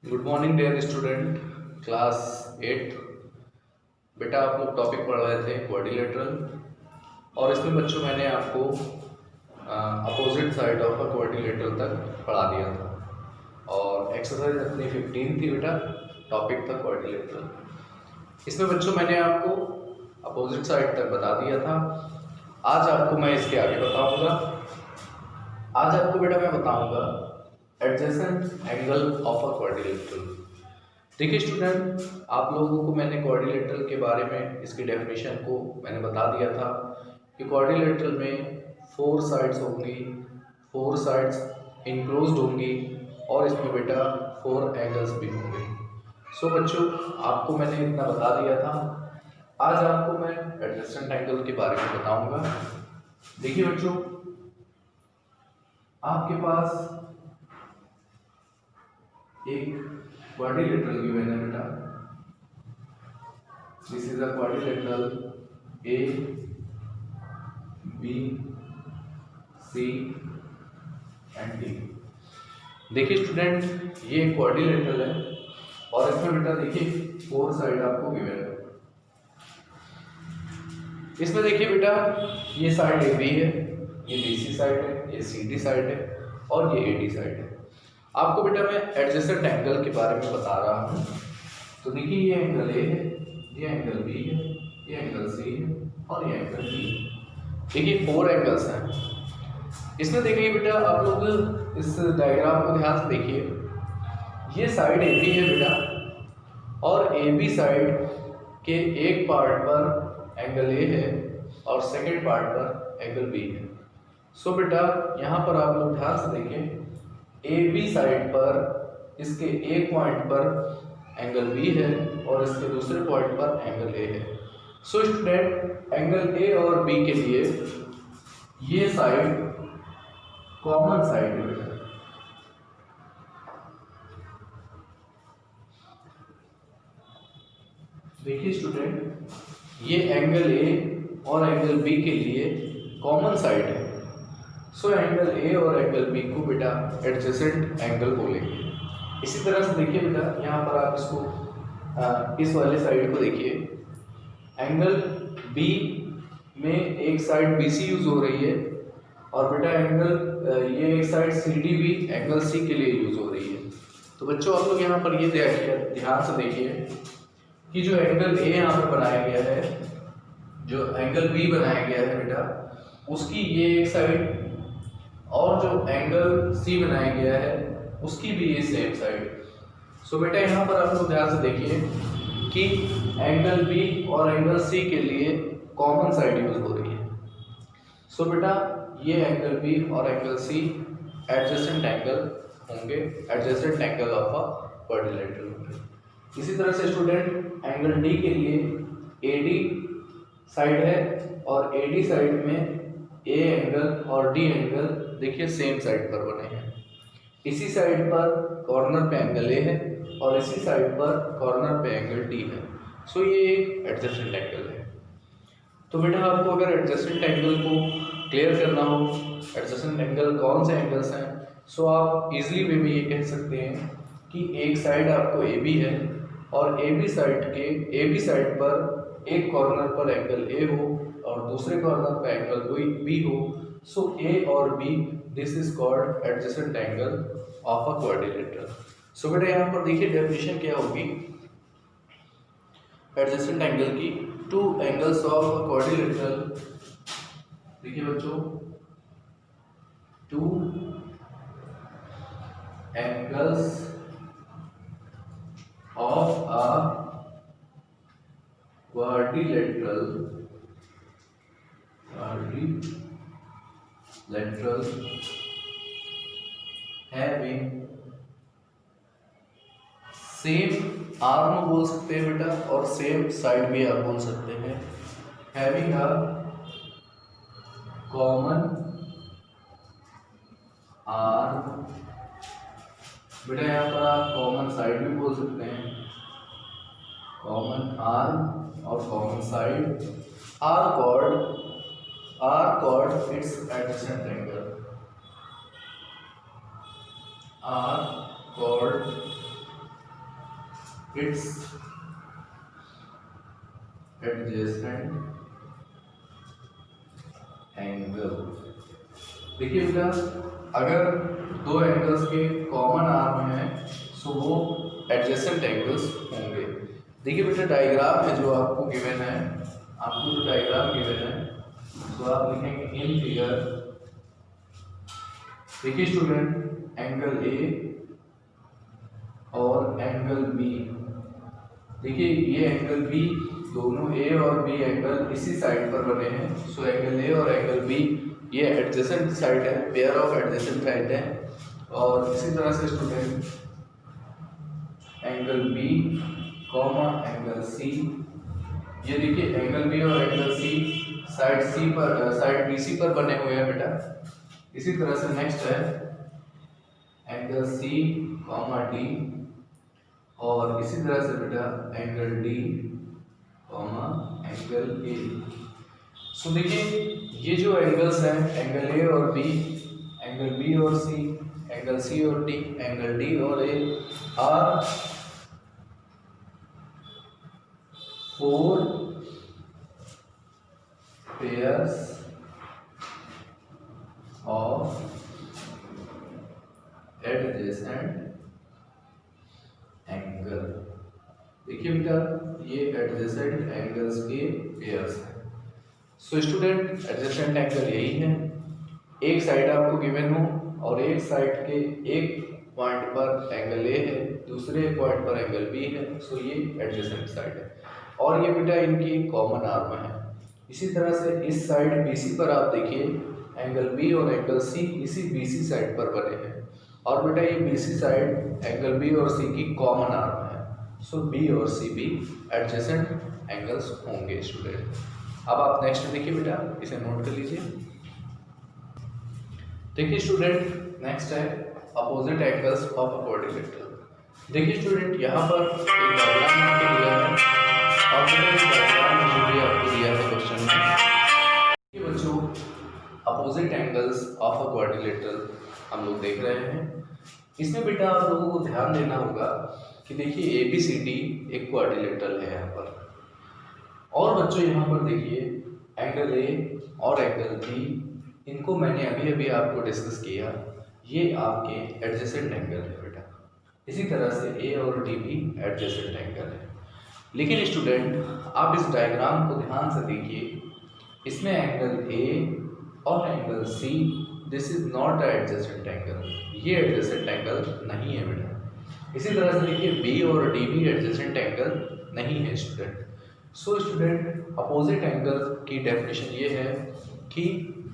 Good morning dear student class 8। बेटा आप लोग टॉपिक पढ़ रहे थे क्वाड्रिलेटरल और इसमें बच्चों मैंने आपको opposite side of a quadrilateral तक पढ़ा दिया था और एक्सरसाइज अपनी 15 थी बेटा। टॉपिक था क्वाड्रिलेटरल। इसमें बच्चों मैंने आपको अपोजिट साइड तक बता दिया था। आज आपको मैं इसके आगे बताऊंगा। आज आपको बेटा मैं बताऊंगा adjacent angle of a quadrilateral. देखिए स्टूडेंट, आप लोगों को मैंने क्वाड्रिलेटरल के बारे में इसकी डेफिनेशन को मैंने बता दिया था कि क्वाड्रिलेटरल में 4 साइड्स होंगी, 4 साइड्स इनक्लोज्ड होंगी और इसमें बेटा 4 एंगल्स भी होंगे। सो बच्चों, आपको मैंने इतना बता दिया था। आज आपको मैं एडजेसेंट एंगल के बारे में बताऊंगा। देखिए बच्चों, आपके पास एक क्वाड्रिलेटरल गिवन है बेटा। This is a quadrilateral A B C and D. देखिए स्टूडेंट, ये क्वाड्रिलेटरल है और इसमें बेटा देखिए 4 साइड आपको गिवन है। इसमें देखिए बेटा, ये साइड ए बी है, ये बी सी साइड है, ये सी डी साइड है और ये ए डी साइड है। आपको बेटा मैं एडजेसेंट एंगल के बारे में बता रहा हूँ। तो देखिए, ये एंगल ए है, ये एंगल बी है, ये एंगल सी है और ये एंगल डी है। देखिए 4 एंगल्स हैं। इसमें देखिए बेटा, आप लोग इस डायग्राम को ध्यान से देखिए। ये साइड ए बी है बेटा और ए बी साइड के एक पार्ट पर एंगल ए है और सेकेंड पार्ट पर एंगल बी है। सो बेटा यहाँ पर आप लोग ध्यान से देखें, ए बी साइड पर इसके एक पॉइंट पर एंगल बी है और इसके दूसरे पॉइंट पर एंगल ए है। सो स्टूडेंट, एंगल ए और बी के लिए ये साइड कॉमन साइड है बेटा। देखिए स्टूडेंट, ये एंगल ए और एंगल बी के लिए कॉमन साइड है। सो एंगल ए और एंगल बी को बेटा एडजेसेंट एंगल बोलेंगे। इसी तरह से देखिए बेटा, यहाँ पर आप इसको इस वाले साइड को देखिए। एंगल बी में एक साइड बी सी यूज हो रही है और बेटा एंगल ये एक साइड सी डी भी एंगल सी के लिए यूज हो रही है। तो बच्चों आप लोग यहाँ पर ये देखिए, ध्यान से देखिए कि जो एंगल ए यहाँ पर बनाया गया है, जो एंगल बी बनाया गया है बेटा, उसकी ये एक साइड और जो एंगल सी बनाया गया है उसकी भी ये सेम साइड। सो बेटा यहाँ पर आप लोग ध्यान से देखिए कि एंगल बी और एंगल सी के लिए कॉमन साइड यूज हो रही है। सो बेटा ये एंगल बी और एंगल सी एडजेसेंट एंगल होंगे, adjacent angle of a quadrilateral होंगे। इसी तरह से स्टूडेंट, एंगल डी के लिए ए डी साइड है और ए डी साइड में ए एंगल और डी एंगल देखिए सेम साइड पर बने हैं। इसी साइड पर कॉर्नर पे एंगल ए है और इसी साइड पर कॉर्नर पे एंगल डी है। सो ये एक एडजेसेंट एंगल है। तो बेटा आपको अगर एडजेसेंट एंगल को क्लियर करना हो, एडजेसेंट एंगल कौन से एंगल्स हैं, सो आप इजीली वे में ये कह सकते हैं कि एक साइड आपको ए बी है और ए बी साइड पर एक कॉर्नर पर एंगल ए हो और दूसरे कॉर्नर पर एंगल बी हो। सो ए और B, this is called adjacent angle of a quadrilateral. So बेटा यहाँ पर देखिए डेफिनेशन क्या होगी एडजेसेंट एंगल की। 2 एंगल्स ऑफ अ क्वाड्रिलेटरल, देखिए बच्चों, 2 angles of a quadrilateral having same arm बोल सकते हैं बेटा और सेम साइड भी आप बोल सकते हैं। हैविंग अ कॉमन आर्म, बेटा यहाँ पर आप कॉमन साइड भी बोल सकते हैं, कॉमन आर्म और common side are called its adjacent angle, are called its adjacent angle. देखिए बेटा, अगर दो एंगल्स के कॉमन आर्म है सो वो एडजेसेंट एंगल्स होंगे। देखिए बेटा, डायग्राम है जो आपको गिवन है, आपको जो डायग्राम गिवन है तो आप लिखेंगे इन फिगर। देखिए स्टूडेंट, एंगल ए और एंगल बी, देखिए ये एंगल बी, दोनों ए और बी एंगल इसी साइड पर बने हैं। सो एंगल ए और एंगल बी ये एडजेसेंट साइड है, पेयर ऑफ एडजेसेंट साइड है। और इसी तरह से student angle B comma angle C, ये देखिए एंगल बी और एंगल सी साइड सी पर, साइड बीसी पर बने हुए हैं बेटा। इसी तरह से नेक्स्ट है एंगल सी कॉमा डी, और इसी तरह से बेटा angle D comma angle A. So देखिए ये जो एंगल्स हैं, एंगल ए और बी, एंगल बी और सी, एंगल सी और डी, एंगल डी और A R 4 pairs of adjacent angle. देखिए बेटा, ये एडजेसेंट एंगल्स के पेयर्स हैं। सो स्टूडेंट, एडजेसेंट एंगल यही है, एक साइड आपको गिवन हो और एक साइड के एक पॉइंट पर एंगल ए है, दूसरे पॉइंट पर एंगल बी है। सो ये एडजेसेंट साइड है और ये बेटा इनकी कॉमन आर्म है। इसी तरह से इस साइड BC पर आप देखिए एंगल B और एंगल C इसी BC साइड पर बने हैं और बेटा ये BC साइड एंगल B और C की कॉमन आर्म है। सो B और C भी एडजेसेंट एंगल्स होंगे स्टूडेंट। अब आप नेक्स्ट देखिए बेटा, इसे नोट कर लीजिए। देखिए स्टूडेंट, नेक्स्ट है opposite angles of a quadrilateral. देखिए स्टूडेंट, यहाँ पर एक डायग्राम आपको दिया है और आपको दिया है क्वेश्चन में। ये बच्चों, opposite angles of a quadrilateral हम लोग देख रहे हैं। इसमें बेटा आप लोगों को ध्यान देना होगा कि देखिए ABCD एक क्वाड्रिलेटरल है यहाँ पर, और बच्चों यहाँ पर देखिए एंगल A और एंगल B, इनको मैंने अभी अभी आपको डिस्कस किया, ये आपके एडजेसेंट एंगल है बेटा। इसी तरह से A और D भी एडजेसेंट एंगल है। लेकिन स्टूडेंट, आप इस डायग्राम को ध्यान से देखिए, इसमें एंगल A और angle C, this is not adjacent angle, ये एडजेसेंट एंगल नहीं है बेटा। इसी तरह से देखिए B और D भी एडजेसेंट एंगल नहीं है student. So student, opposite angle की डेफिनेशन ये है कि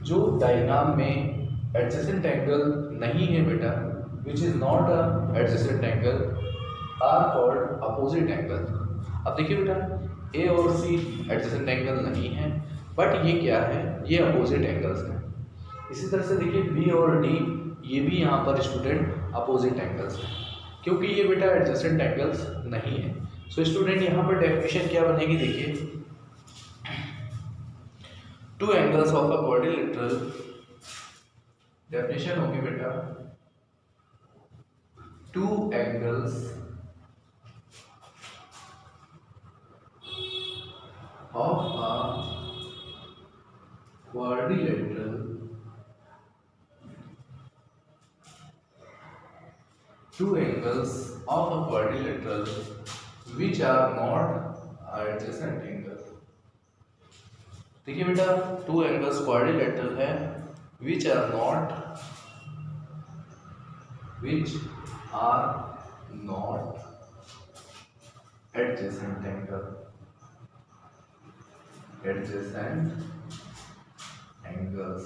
जो डायग्राम में एडजेसेंट एंगल नहीं है बेटा, which is not a adjacent angle, are called opposite angle. अब देखिए बेटा, A और C एडजेसेंट एंगल नहीं है, बट ये क्या है, ये अपोजिट एंगल्स हैं। इसी तरह से देखिए B और D, ये भी यहाँ पर स्टूडेंट अपोजिट एंगल्स हैं, क्योंकि ये बेटा एडजेसेंट एंगल्स नहीं है। सो स्टूडेंट, यहाँ पर डेफिनेशन क्या बनेगी, देखिए two angles of a quadrilateral, definition होगी बेटा two angles of a quadrilateral, two angles of a quadrilateral which are not adjacent angle। देखिए बेटा, टू एंगल्स क्वाड्रिलेटरल है which are not adjacent angle, adjacent angles.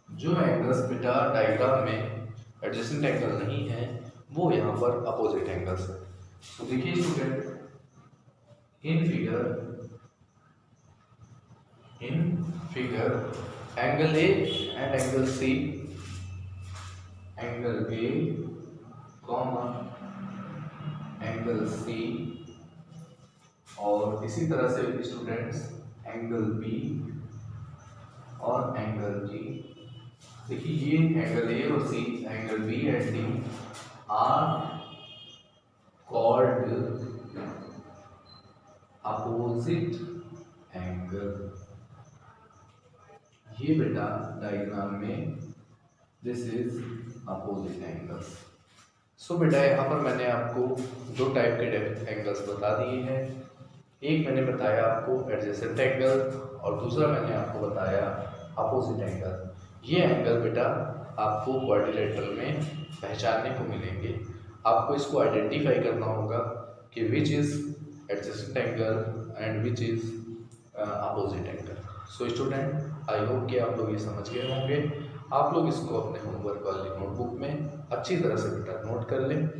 जो angles बेटा diagram में adjacent angle नहीं है, वो यहाँ पर अपोजिट एंगल्स है। तो देखिए student, in figure angle A and angle C, angle A comma angle C, और इसी तरह से स्टूडेंट्स एंगल B और एंगल G। देखिए ये एंगल A और C, angle B and D are called opposite angle. ये बेटा डायग्राम में this is opposite angles. So बेटा यहाँ पर मैंने आपको दो टाइप के एंगल्स बता दिए हैं। एक मैंने बताया आपको एडजेसेंट एंगल और दूसरा मैंने आपको बताया अपोजिट एंगल। ये एंगल बेटा आपको क्वाड्रिलेटरल में पहचानने को मिलेंगे। आपको इसको आइडेंटिफाई करना होगा कि which is adjacent angle and which is opposite angle. So student, I hope कि आप लोग ये समझ गए होंगे। आप लोग इसको अपने होमवर्क वाली नोटबुक में अच्छी तरह से बेटा नोट कर लें,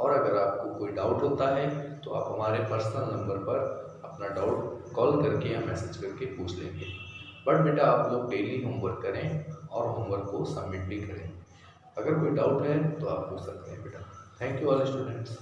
और अगर आपको कोई डाउट होता है तो आप हमारे पर्सनल नंबर पर अपना डाउट कॉल करके या मैसेज करके पूछ लेंगे। बट बेटा आप लोग डेली होमवर्क करें और होमवर्क को सबमिट भी करें। अगर कोई डाउट है तो आप पूछ सकते हैं बेटा। Thank you all students.